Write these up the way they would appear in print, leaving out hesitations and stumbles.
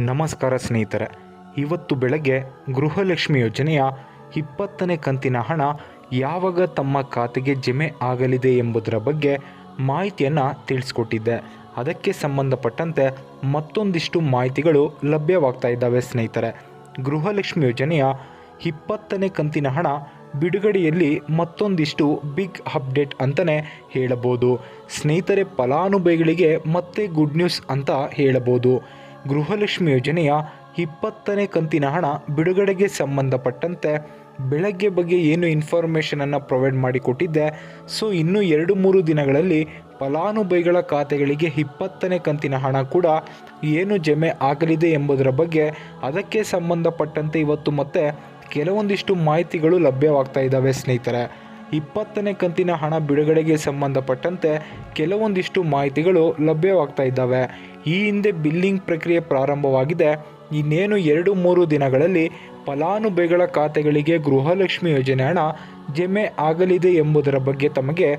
ನಮಸ್ಕಾರ ಸ್ನೇಹಿತರೆ. ಇವತ್ತು ಬೆಳಗ್ಗೆ ಗೃಹಲಕ್ಷ್ಮಿ ಯೋಜನೆಯ 20ನೇ ಕಂತಿನ ಹಣ ಯಾವಾಗ ತಮ್ಮ ಖಾತೆಗೆ ಜಮೆ ಆಗಲಿದೆ ಎಂಬುದರ ಬಗ್ಗೆ ಮಾಹಿತಿಯನ್ನು ತಿಳಿಸ್ಕೊಟ್ಟಿದ್ದೆ. ಅದಕ್ಕೆ ಸಂಬಂಧಪಟ್ಟಂತೆ ಮತ್ತೊಂದಿಷ್ಟು ಮಾಹಿತಿಗಳು ಲಭ್ಯವಾಗ್ತಾ ಇದ್ದಾವೆ ಸ್ನೇಹಿತರೆ. ಗೃಹಲಕ್ಷ್ಮಿ ಯೋಜನೆಯ 20ನೇ ಕಂತಿನ ಹಣ ಬಿಡುಗಡೆಯಲ್ಲಿ ಮತ್ತೊಂದಿಷ್ಟು ಬಿಗ್ ಅಪ್ಡೇಟ್ ಅಂತಲೇ ಹೇಳಬಹುದು ಸ್ನೇಹಿತರೆ. ಫಲಾನುಭವಿಗಳಿಗೆ ಮತ್ತೆ ಗುಡ್ ನ್ಯೂಸ್ ಅಂತ ಹೇಳಬಹುದು. ಗೃಹಲಕ್ಷ್ಮಿ ಯೋಜನೆಯ 20ನೇ ಕಂತಿನ ಹಣ ಬಿಡುಗಡೆಗೆ ಸಂಬಂಧಪಟ್ಟಂತೆ ಬೆಳಗ್ಗೆ ಬಗ್ಗೆ ಏನು ಇನ್ಫಾರ್ಮೇಷನನ್ನು ಪ್ರೊವೈಡ್ ಮಾಡಿಕೊಟ್ಟಿದ್ದೆ. ಸೊ ಇನ್ನು 2-3 ದಿನಗಳಲ್ಲಿ ಫಲಾನುಭವಿಗಳ ಖಾತೆಗಳಿಗೆ 20ನೇ ಕಂತಿನ ಹಣ ಕೂಡ ಏನು ಜಮೆ ಆಗಲಿದೆ ಎಂಬುದರ ಬಗ್ಗೆ ಅದಕ್ಕೆ ಸಂಬಂಧಪಟ್ಟಂತೆ ಇವತ್ತು ಮತ್ತೆ ಕೆಲವೊಂದಿಷ್ಟು ಮಾಹಿತಿಗಳು ಲಭ್ಯವಾಗ್ತಾ ಇದ್ದಾವೆ ಸ್ನೇಹಿತರೆ. 20ನೇ ಕಂತಿನ ಹಣ ಬಿಡುಗಡೆಗೆ ಸಂಬಂಧಪಟ್ಟಂತೆ ಕೆಲವೊಂದಿಷ್ಟು ಮಾಹಿತಿಗಳು ಲಭ್ಯವಾಗ್ತಾ ಇದ್ದಾವೆ. ಈ ಹಿಂದೆ ಬಿಲ್ಲಿಂಗ್ ಪ್ರಕ್ರಿಯೆ ಪ್ರಾರಂಭವಾಗಿದೆ. ಇನ್ನೇನು 2-3 ದಿನಗಳಲ್ಲಿ ಫಲಾನುಭವಿಗಳ ಖಾತೆಗಳಿಗೆ ಗೃಹಲಕ್ಷ್ಮಿ ಯೋಜನೆ ಹಣ ಜಮೆ ಆಗಲಿದೆ ಎಂಬುದರ ಬಗ್ಗೆ ತಮಗೆ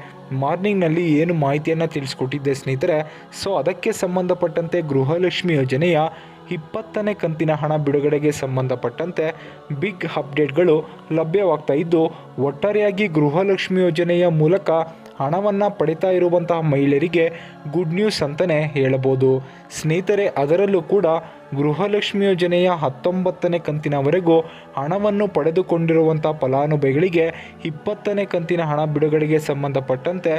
ಮಾರ್ನಿಂಗ್ನಲ್ಲಿ ಏನು ಮಾಹಿತಿಯನ್ನು ತಿಳಿಸ್ಕೊಟ್ಟಿದ್ದೆ ಸ್ನೇಹಿತರೆ. ಸೊ ಅದಕ್ಕೆ ಸಂಬಂಧಪಟ್ಟಂತೆ ಗೃಹಲಕ್ಷ್ಮಿ ಯೋಜನೆಯ 20ನೇ ಕಂತಿನ ಹಣ ಬಿಡುಗಡೆಗೆ ಸಂಬಂಧಪಟ್ಟಂತೆ ಬಿಗ್ ಅಪ್ಡೇಟ್ಗಳು ಲಭ್ಯವಾಗ್ತಾ ಇದ್ದು, ಒಟ್ಟಾರೆಯಾಗಿ ಗೃಹಲಕ್ಷ್ಮಿ ಯೋಜನೆಯ ಮೂಲಕ ಹಣವನ್ನು ಪಡಿತಾ ಇರುವಂತಹ ಮಹಿಳೆಯರಿಗೆ ಗುಡ್ ನ್ಯೂಸ್ ಅಂತಲೇ ಹೇಳಬಹುದು ಸ್ನೇಹಿತರೆ. ಅದರಲ್ಲೂ ಕೂಡ ಗೃಹಲಕ್ಷ್ಮಿ ಯೋಜನೆಯ 19ನೇ ಕಂತಿನವರೆಗೂ ಹಣವನ್ನು ಪಡೆದುಕೊಂಡಿರುವಂಥ ಫಲಾನುಭವಿಗಳಿಗೆ 20ನೇ ಕಂತಿನ ಹಣ ಬಿಡುಗಡೆಗೆ ಸಂಬಂಧಪಟ್ಟಂತೆ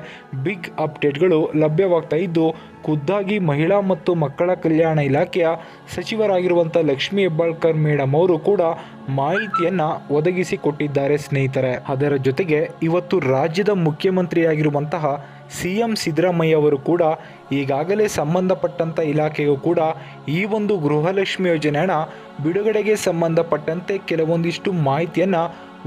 ಬಿಗ್ ಅಪ್ಡೇಟ್ಗಳು ಲಭ್ಯವಾಗ್ತಾ ಇದ್ದು, ಖುದ್ದಾಗಿ ಮಹಿಳಾ ಮತ್ತು ಮಕ್ಕಳ ಕಲ್ಯಾಣ ಇಲಾಖೆಯ ಸಚಿವರಾಗಿರುವಂಥ ಲಕ್ಷ್ಮೀ ಹೆಬ್ಬಾಳ್ಕರ್ ಮೇಡಮ್ ಅವರು ಕೂಡ ಮಾಹಿತಿಯನ್ನು ಒದಗಿಸಿಕೊಟ್ಟಿದ್ದಾರೆ ಸ್ನೇಹಿತರೆ. ಅದರ ಜೊತೆಗೆ ಇವತ್ತು ರಾಜ್ಯದ ಮುಖ್ಯಮಂತ್ರಿಯಾಗಿರುವಂತಹ CM ಸಿದ್ದರಾಮಯ್ಯ ಅವರು ಕೂಡ ಈಗಾಗಲೇ ಸಂಬಂಧಪಟ್ಟಂಥ ಇಲಾಖೆಯು ಕೂಡ ಈ ಒಂದು ಗೃಹಲಕ್ಷ್ಮಿ ಯೋಜನೆ ಹಣ ಬಿಡುಗಡೆಗೆ ಸಂಬಂಧಪಟ್ಟಂತೆ ಕೆಲವೊಂದಿಷ್ಟು ಮಾಹಿತಿಯನ್ನು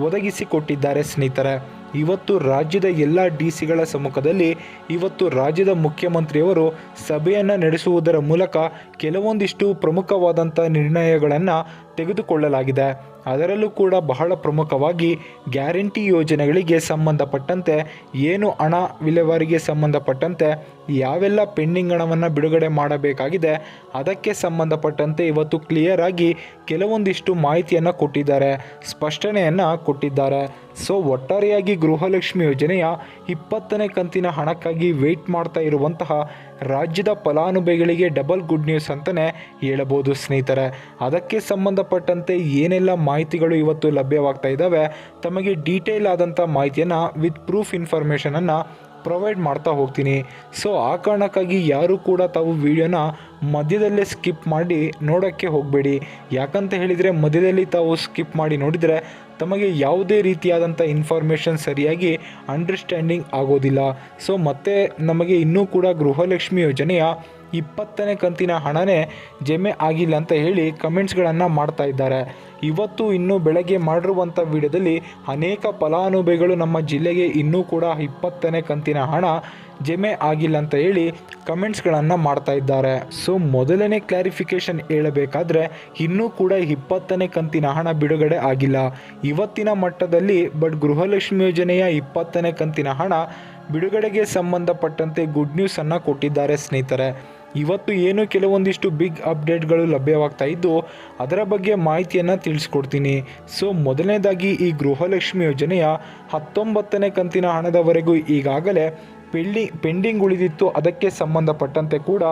ಒದಗಿಸಿಕೊಟ್ಟಿದ್ದಾರೆ ಸ್ನೇಹಿತರೆ. ಇವತ್ತು ರಾಜ್ಯದ ಎಲ್ಲ DCಗಳ ಸಮ್ಮುಖದಲ್ಲಿ ಇವತ್ತು ರಾಜ್ಯದ ಮುಖ್ಯಮಂತ್ರಿಯವರು ಸಭೆಯನ್ನು ನಡೆಸುವುದರ ಮೂಲಕ ಕೆಲವೊಂದಿಷ್ಟು ಪ್ರಮುಖವಾದಂಥ ನಿರ್ಣಯಗಳನ್ನು ತೆಗೆದುಕೊಳ್ಳಲಾಗಿದೆ. ಅದರಲ್ಲೂ ಕೂಡ ಬಹಳ ಪ್ರಮುಖವಾಗಿ ಗ್ಯಾರಂಟಿ ಯೋಜನೆಗಳಿಗೆ ಸಂಬಂಧಪಟ್ಟಂತೆ ಏನು ಹಣ ವಿಲೇವಾರಿಗೆ ಸಂಬಂಧಪಟ್ಟಂತೆ ಯಾವೆಲ್ಲ ಪೆಂಡಿಂಗ್ ಹಣವನ್ನು ಬಿಡುಗಡೆ ಮಾಡಬೇಕಾಗಿದೆ ಅದಕ್ಕೆ ಸಂಬಂಧಪಟ್ಟಂತೆ ಇವತ್ತು ಕ್ಲಿಯರ್ ಆಗಿ ಕೆಲವೊಂದಿಷ್ಟು ಮಾಹಿತಿಯನ್ನು ಕೊಟ್ಟಿದ್ದಾರೆ, ಸ್ಪಷ್ಟನೆಯನ್ನು ಕೊಟ್ಟಿದ್ದಾರೆ. ಸೊ ಒಟ್ಟಾರೆಯಾಗಿ ಗೃಹಲಕ್ಷ್ಮಿ ಯೋಜನೆಯ 20ನೇ ಕಂತಿನ ಹಣಕ್ಕಾಗಿ ವೆಯ್ಟ್ ಮಾಡ್ತಾ ಇರುವಂತಹ ರಾಜ್ಯದ ಫಲಾನುಭವಿಗಳಿಗೆ ಡಬಲ್ ಗುಡ್ ನ್ಯೂಸ್ ಅಂತಲೇ ಹೇಳಬಹುದು ಸ್ನೇಹಿತರೆ. ಅದಕ್ಕೆ ಸಂಬಂಧಪಟ್ಟಂತೆ ಏನೆಲ್ಲ ಮಾಹಿತಿಗಳು ಇವತ್ತು ಲಭ್ಯವಾಗ್ತಾ ಇದ್ದಾವೆ ತಮಗೆ ಡೀಟೇಲ್ ಆದಂಥ ಮಾಹಿತಿಯನ್ನು ವಿತ್ ಪ್ರೂಫ್ ಇನ್ಫಾರ್ಮೇಷನನ್ನು ಪ್ರೊವೈಡ್ ಮಾಡ್ತಾ ಹೋಗ್ತೀನಿ. ಸೊ ಆ ಕಾರಣಕ್ಕಾಗಿ ಯಾರೂ ಕೂಡ ತಾವು ವಿಡಿಯೋನ ಮಧ್ಯದಲ್ಲೇ ಸ್ಕಿಪ್ ಮಾಡಿ ನೋಡೋಕ್ಕೆ ಹೋಗಬೇಡಿ. ಯಾಕಂತ ಹೇಳಿದರೆ ಮಧ್ಯದಲ್ಲಿ ತಾವು ಸ್ಕಿಪ್ ಮಾಡಿ ನೋಡಿದರೆ ತಮಗೆ ಯಾವುದೇ ರೀತಿಯಾದಂಥ ಇನ್ಫಾರ್ಮೇಷನ್ ಸರಿಯಾಗಿ ಅಂಡರ್ಸ್ಟ್ಯಾಂಡಿಂಗ್ ಆಗೋದಿಲ್ಲ. ಸೊ ಮತ್ತೆ ನಮಗೆ ಇನ್ನೂ ಕೂಡ ಗೃಹಲಕ್ಷ್ಮಿ ಯೋಜನೆಯ 20ನೇ ಕಂತಿನ ಹಣನೇ ಜಮೆ ಆಗಿಲ್ಲ ಅಂತ ಹೇಳಿ ಕಮೆಂಟ್ಸ್ಗಳನ್ನು ಮಾಡ್ತಾ ಇದ್ದಾರೆ. ಇವತ್ತು ಇನ್ನೂ ಬೆಳಗ್ಗೆ ಮಾಡಿರುವಂಥ ವಿಡಿಯೋದಲ್ಲಿ ಅನೇಕ ಫಲಾನುಭವಿಗಳು ನಮ್ಮ ಜಿಲ್ಲೆಗೆ ಇನ್ನೂ ಕೂಡ 20ನೇ ಕಂತಿನ ಹಣ ಜಮೆ ಆಗಿಲ್ಲ ಅಂತ ಹೇಳಿ ಕಮೆಂಟ್ಸ್ಗಳನ್ನು ಮಾಡ್ತಾ ಇದ್ದಾರೆ. ಸೊ ಮೊದಲನೇ ಕ್ಲಾರಿಫಿಕೇಷನ್ ಹೇಳಬೇಕಾದ್ರೆ ಇನ್ನೂ ಕೂಡ 20ನೇ ಕಂತಿನ ಹಣ ಬಿಡುಗಡೆ ಆಗಿಲ್ಲ ಇವತ್ತಿನ ಮಟ್ಟದಲ್ಲಿ. ಬಟ್ ಗೃಹಲಕ್ಷ್ಮಿ ಯೋಜನೆಯ 20ನೇ ಕಂತಿನ ಹಣ ಬಿಡುಗಡೆಗೆ ಸಂಬಂಧಪಟ್ಟಂತೆ ಗುಡ್ ನ್ಯೂಸನ್ನು ಕೊಟ್ಟಿದ್ದಾರೆ ಸ್ನೇಹಿತರೆ. ಇವತ್ತು ಏನು ಕೆಲವೊಂದಿಷ್ಟು ಬಿಗ್ ಅಪ್ಡೇಟ್ಗಳು ಲಭ್ಯವಾಗ್ತಾ ಇದ್ದು ಅದರ ಬಗ್ಗೆ ಮಾಹಿತಿಯನ್ನು ತಿಳಿಸ್ಕೊಡ್ತೀನಿ. ಸೊ ಮೊದಲನೇದಾಗಿ ಈ ಗೃಹಲಕ್ಷ್ಮಿ ಯೋಜನೆಯ 19ನೇ ಕಂತಿನ ಹಣದವರೆಗೂ ಈಗಾಗಲೇ ಪೆಂಡಿಂಗ್ ಉಳಿದಿತ್ತು. ಅದಕ್ಕೆ ಸಂಬಂಧಪಟ್ಟಂತೆ ಕೂಡ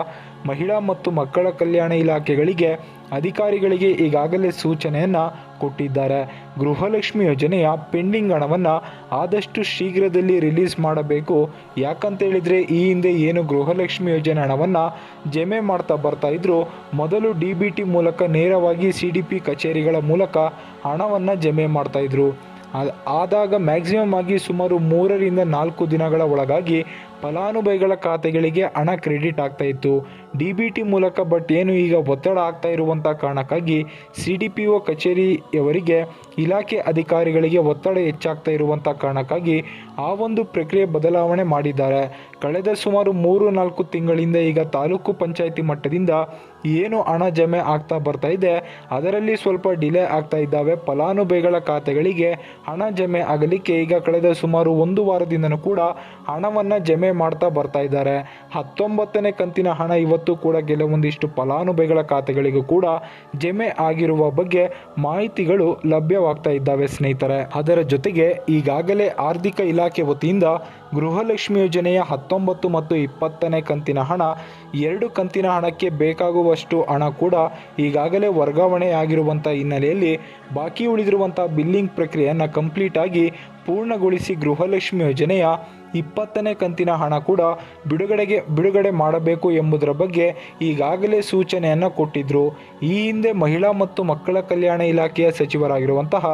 ಮಹಿಳಾ ಮತ್ತು ಮಕ್ಕಳ ಕಲ್ಯಾಣ ಇಲಾಖೆಗಳಿಗೆ ಅಧಿಕಾರಿಗಳಿಗೆ ಈಗಾಗಲೇ ಸೂಚನೆಯನ್ನು ಕೊಟ್ಟಿದ್ದಾರೆ. ಗೃಹಲಕ್ಷ್ಮಿ ಯೋಜನೆಯ ಪೆಂಡಿಂಗ್ ಹಣವನ್ನು ಆದಷ್ಟು ಶೀಘ್ರದಲ್ಲಿ ರಿಲೀಸ್ ಮಾಡಬೇಕು. ಯಾಕಂತ ಹೇಳಿದರೆ ಈ ಹಿಂದೆ ಏನು ಗೃಹಲಕ್ಷ್ಮಿ ಯೋಜನೆ ಹಣವನ್ನು ಜಮೆ ಮಾಡ್ತಾ ಬರ್ತಾ ಇದ್ರು, ಮೊದಲು DBT ಮೂಲಕ ನೇರವಾಗಿ CDP ಕಚೇರಿಗಳ ಮೂಲಕ ಹಣವನ್ನು ಜಮೆ ಮಾಡ್ತಾಯಿದ್ರು. ಆದಾಗ ಮ್ಯಾಕ್ಸಿಮಮ್ ಆಗಿ ಸುಮಾರು 3-4 ದಿನಗಳ ಒಳಗಾಗಿ ಫಲಾನುಭವಿಗಳ ಖಾತೆಗಳಿಗೆ ಹಣ ಕ್ರೆಡಿಟ್ ಆಗ್ತಾ ಇತ್ತು DBT ಮೂಲಕ. ಬಟ್ ಏನು ಈಗ ಒತ್ತಡ ಆಗ್ತಾ ಇರುವಂಥ ಕಾರಣಕ್ಕಾಗಿ CDPO ಕಚೇರಿಯವರಿಗೆ ಇಲಾಖೆ ಅಧಿಕಾರಿಗಳಿಗೆ ಒತ್ತಡ ಹೆಚ್ಚಾಗ್ತಾ ಇರುವಂಥ ಕಾರಣಕ್ಕಾಗಿ ಆ ಒಂದು ಪ್ರಕ್ರಿಯೆ ಬದಲಾವಣೆ ಮಾಡಿದ್ದಾರೆ. ಕಳೆದ ಸುಮಾರು 3-4 ತಿಂಗಳಿಂದ ಈಗ ತಾಲೂಕು ಪಂಚಾಯಿತಿ ಮಟ್ಟದಿಂದ ಏನು ಹಣ ಜಮೆ ಆಗ್ತಾ ಬರ್ತಾ ಇದೆ ಅದರಲ್ಲಿ ಸ್ವಲ್ಪ ಡಿಲೇ ಆಗ್ತಾ ಇದ್ದಾವೆ. ಫಲಾನುಭವಿಗಳ ಖಾತೆಗಳಿಗೆ ಹಣ ಜಮೆ ಆಗಲಿಕ್ಕೆ ಈಗ ಕಳೆದ ಸುಮಾರು 1 ವಾರದಿಂದನೂ ಕೂಡ ಹಣವನ್ನು ಜಮೆ ಮಾಡ್ತಾ ಬರ್ತಾ ಇದ್ದಾರೆ. 19ನೇ ಕಂತಿನ ಹಣ ಇವತ್ತು ಕೂಡ ಕೆಲವೊಂದಿಷ್ಟು ಫಲಾನುಭವಿಗಳ ಖಾತೆಗಳಿಗೂ ಕೂಡ ಜಮೆ ಆಗಿರುವ ಬಗ್ಗೆ ಮಾಹಿತಿಗಳು ಲಭ್ಯವಾಗ್ತಾ ಇದ್ದಾವೆ ಸ್ನೇಹಿತರೆ. ಅದರ ಜೊತೆಗೆ ಈಗಾಗಲೇ ಆರ್ಥಿಕ ಇಲಾಖೆ ವತಿಯಿಂದ ಗೃಹಲಕ್ಷ್ಮಿ ಯೋಜನೆಯ 19 ಮತ್ತು 20ನೇ ಕಂತಿನ ಹಣ 2 ಕಂತಿನ ಹಣಕ್ಕೆ ಬೇಕಾಗುವಷ್ಟು ಹಣ ಕೂಡ ಈಗಾಗಲೇ ವರ್ಗಾವಣೆ ಆಗಿರುವಂಥ ಹಿನ್ನೆಲೆಯಲ್ಲಿ ಬಾಕಿ ಉಳಿದಿರುವಂಥ ಬಿಲ್ಲಿಂಗ್ ಪ್ರಕ್ರಿಯೆಯನ್ನು ಕಂಪ್ಲೀಟ್ ಆಗಿ ಪೂರ್ಣಗೊಳಿಸಿ ಗೃಹಲಕ್ಷ್ಮಿ ಯೋಜನೆಯ 20ನೇ ಕಂತಿನ ಹಣ ಕೂಡ ಬಿಡುಗಡೆ ಮಾಡಬೇಕು ಎಂಬುದರ ಬಗ್ಗೆ ಈಗಾಗಲೇ ಸೂಚನೆಯನ್ನು ಕೊಟ್ಟಿದ್ದರು. ಈ ಹಿಂದೆ ಮಹಿಳಾ ಮತ್ತು ಮಕ್ಕಳ ಕಲ್ಯಾಣ ಇಲಾಖೆಯ ಸಚಿವರಾಗಿರುವಂತಹ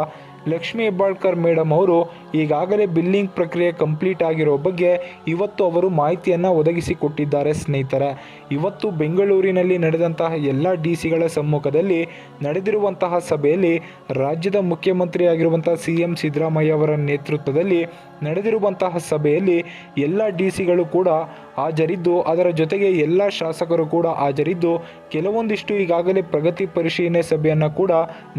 ಲಕ್ಷ್ಮೀ ಹೆಬ್ಬಾಳ್ಕರ್ ಮೇಡಮ್ ಅವರು ಈಗಾಗಲೇ ಬಿಲ್ಲಿಂಗ್ ಪ್ರಕ್ರಿಯೆ ಕಂಪ್ಲೀಟ್ ಆಗಿರೋ ಬಗ್ಗೆ ಇವತ್ತು ಅವರು ಮಾಹಿತಿಯನ್ನು ಒದಗಿಸಿಕೊಟ್ಟಿದ್ದಾರೆ ಸ್ನೇಹಿತರೆ. ಇವತ್ತು ಬೆಂಗಳೂರಿನಲ್ಲಿ ನಡೆದಂತಹ ಎಲ್ಲ ಡಿಸಿಗಳ ಸಮ್ಮುಖದಲ್ಲಿ ನಡೆದಿರುವಂತಹ ಸಭೆಯಲ್ಲಿ ರಾಜ್ಯದ ಮುಖ್ಯಮಂತ್ರಿಯಾಗಿರುವಂತಹ CM ಸಿದ್ದರಾಮಯ್ಯ ಅವರ ನೇತೃತ್ವದಲ್ಲಿ ನಡೆದಿರುವಂತಹ ಸಭೆಯಲ್ಲಿ ಎಲ್ಲ ಡಿಸಿಗಳು ಕೂಡ ಹಾಜರಿದ್ದು, ಅದರ ಜೊತೆಗೆ ಎಲ್ಲ ಶಾಸಕರು ಕೂಡ ಹಾಜರಿದ್ದು ಕೆಲವೊಂದಿಷ್ಟು ಈಗಾಗಲೇ ಪ್ರಗತಿ ಪರಿಶೀಲನೆ ಸಭೆಯನ್ನು ಕೂಡ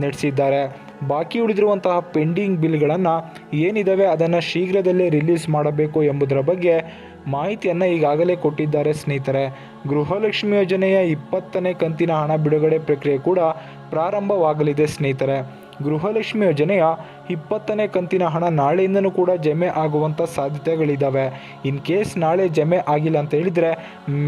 ನಡೆಸಿದ್ದಾರೆ. ಬಾಕಿ ಉಳಿದಿರುವಂತಹ ಪೆಂಡಿಂಗ್ ಬಿಲ್ಗಳನ್ನು ಏನಿದ್ದಾವೆ ಅದನ್ನು ಶೀಘ್ರದಲ್ಲೇ ರಿಲೀಸ್ ಮಾಡಬೇಕು ಎಂಬುದರ ಬಗ್ಗೆ ಮಾಹಿತಿಯನ್ನು ಈಗಾಗಲೇ ಕೊಟ್ಟಿದ್ದಾರೆ ಸ್ನೇಹಿತರೆ. ಗೃಹಲಕ್ಷ್ಮಿ ಯೋಜನೆಯ 20ನೇ ಕಂತಿನ ಹಣ ಬಿಡುಗಡೆ ಪ್ರಕ್ರಿಯೆ ಕೂಡ ಪ್ರಾರಂಭವಾಗಲಿದೆ ಸ್ನೇಹಿತರೆ. ಗೃಹಲಕ್ಷ್ಮಿ ಯೋಜನೆಯ 20ನೇ ಕಂತಿನ ಹಣ ನಾಳೆಯಿಂದನೂ ಕೂಡ ಜಮೆ ಆಗುವಂಥ ಸಾಧ್ಯತೆಗಳಿದ್ದಾವೆ. ಇನ್ ಕೇಸ್ ನಾಳೆ ಜಮೆ ಆಗಿಲ್ಲ ಅಂತ ಹೇಳಿದರೆ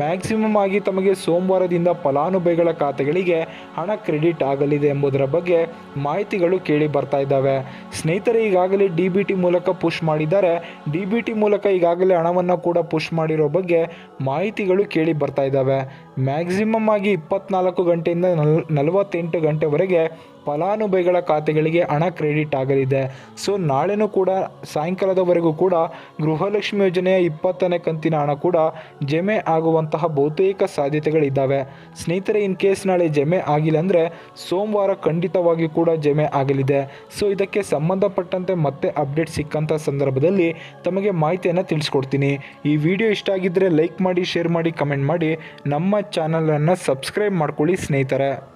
ಮ್ಯಾಕ್ಸಿಮಮ್ ಆಗಿ ತಮಗೆ ಸೋಮವಾರದಿಂದ ಫಲಾನುಭವಿಗಳ ಖಾತೆಗಳಿಗೆ ಹಣ ಕ್ರೆಡಿಟ್ ಆಗಲಿದೆ ಎಂಬುದರ ಬಗ್ಗೆ ಮಾಹಿತಿಗಳು ಕೇಳಿ ಬರ್ತಾ ಇದ್ದಾವೆ ಸ್ನೇಹಿತರೆ. ಈಗಾಗಲೇ DBT ಮೂಲಕ ಪುಷ್ ಮಾಡಿದ್ದಾರೆ. DBT ಮೂಲಕ ಈಗಾಗಲೇ ಹಣವನ್ನು ಕೂಡ ಪುಷ್ ಮಾಡಿರೋ ಬಗ್ಗೆ ಮಾಹಿತಿಗಳು ಕೇಳಿ ಬರ್ತಾ ಇದ್ದಾವೆ. ಮ್ಯಾಕ್ಸಿಮಮ್ ಆಗಿ 24 ಗಂಟೆಯಿಂದ 48 ಗಂಟೆವರೆಗೆ ಫಲಾನುಭವಿಗಳ ಖಾತೆಗಳಿಗೆ ಹಣ ಕ್ರೆಡಿಟ್ ಆಗಲಿದೆ. ಸೊ ನಾಳೆನೂ ಕೂಡ ಸಾಯಂಕಾಲದವರೆಗೂ ಕೂಡ ಗೃಹಲಕ್ಷ್ಮಿ ಯೋಜನೆಯ 20ನೇ ಕಂತಿನ ಹಣ ಕೂಡ ಜಮೆ ಆಗುವಂತಹ ಬಹುತೇಕ ಸಾಧ್ಯತೆಗಳಿದ್ದಾವೆ ಸ್ನೇಹಿತರೆ. ಇನ್ ಕೇಸ್ ನಾಳೆ ಜಮೆ ಆಗಿಲ್ಲ ಅಂದರೆ ಸೋಮವಾರ ಖಂಡಿತವಾಗಿ ಕೂಡ ಜಮೆ ಆಗಲಿದೆ. ಸೊ ಇದಕ್ಕೆ ಸಂಬಂಧಪಟ್ಟಂತೆ ಮತ್ತೆ ಅಪ್ಡೇಟ್ ಸಿಕ್ಕಂಥ ಸಂದರ್ಭದಲ್ಲಿ ತಮಗೆ ಮಾಹಿತಿಯನ್ನು ತಿಳಿಸ್ಕೊಡ್ತೀನಿ. ಈ ವಿಡಿಯೋ ಇಷ್ಟ ಆಗಿದ್ದರೆ ಲೈಕ್ ಮಾಡಿ, ಶೇರ್ ಮಾಡಿ, ಕಮೆಂಟ್ ಮಾಡಿ, ನಮ್ಮ ಚಾನಲನ್ನು ಸಬ್ಸ್ಕ್ರೈಬ್ ಮಾಡ್ಕೊಳ್ಳಿ ಸ್ನೇಹಿತರೆ.